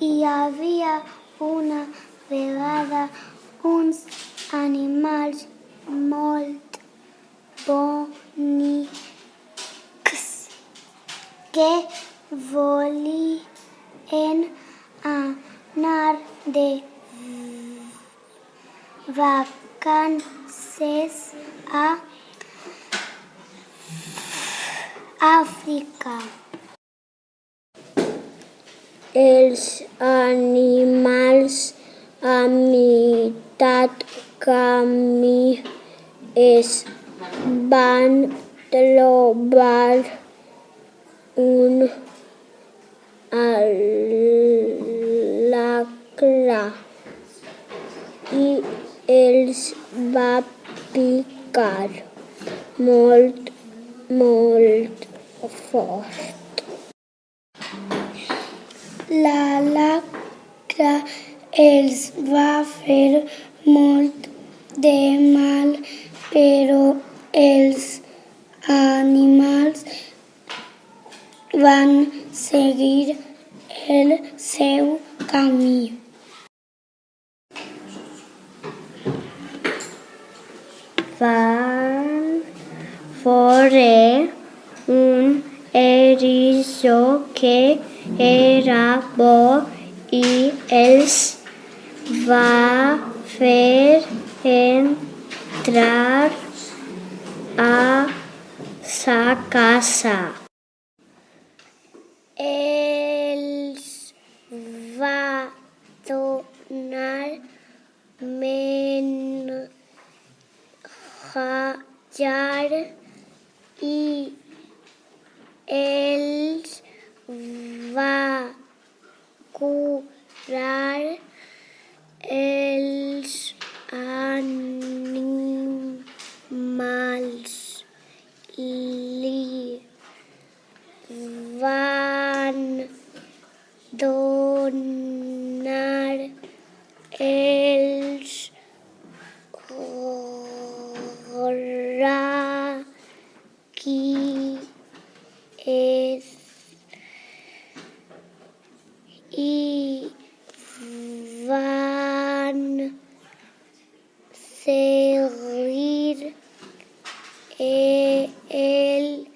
Hi havia una vegada uns animals molt bonics que volien anar de vacances a Àfrica. Els animals a meitat camí es van trobar un alacrà i els va picar molt, molt fort. L'alacrà els va fer molt de mal, però els animals van seguir el seu camí. Van veure un eriçó que era bo i els va fer entrar a sa casa. Els va donar menjar i els va curar els animals. Li van donar els gràcies i van seguir el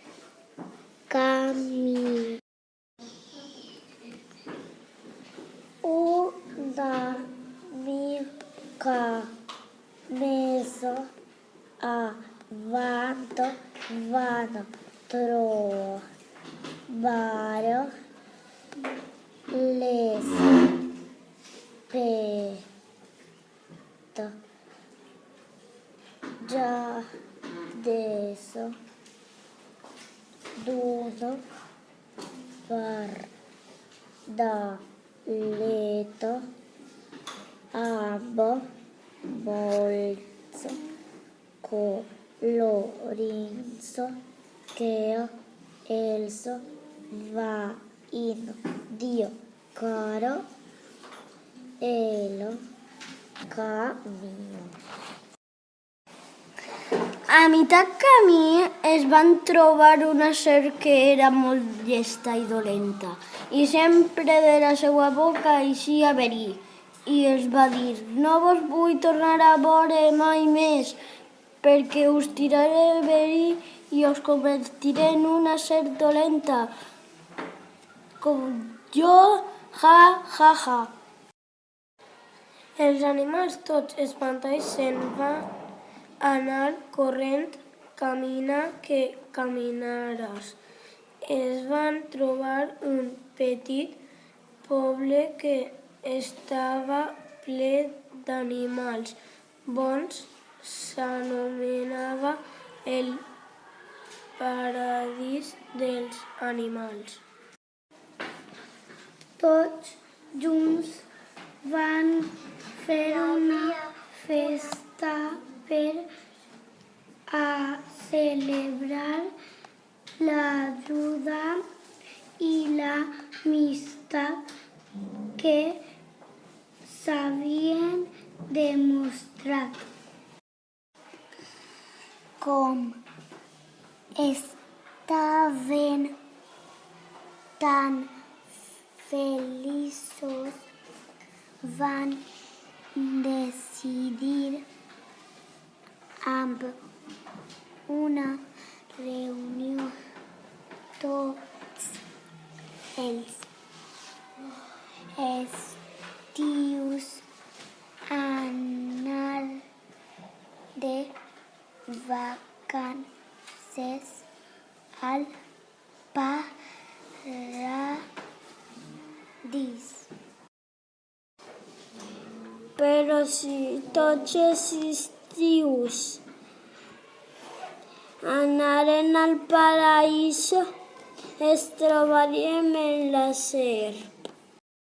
camí. Una mica més avant van trobar les petjades d'un pardalet amb molts colorins que els van indicar el camí. A meitat camí es van trobar una serp que era molt llesta i dolenta i sempre de la seva boca eixia verí. I els va dir: no vos vull tornar a veure mai més, perquè us tiraré verí i us convertiré en una serp dolenta, com jo, ja, ja, ja. Els animals tots espantats se'n van anar corrent, camina que caminaràs. Es van trobar un petit poble que estava ple d'animals bons, s'anomenava el paradís dels animals. Tots junts van fer una festa per a celebrar l'ajuda i l'amistat que s'havien demostrat. Com estaven tan feliços van decidir amb una reunió tots els estius anar de vacances al paradís. Però si tots els estius anaren al paraíso, ens trobaríem en la SER.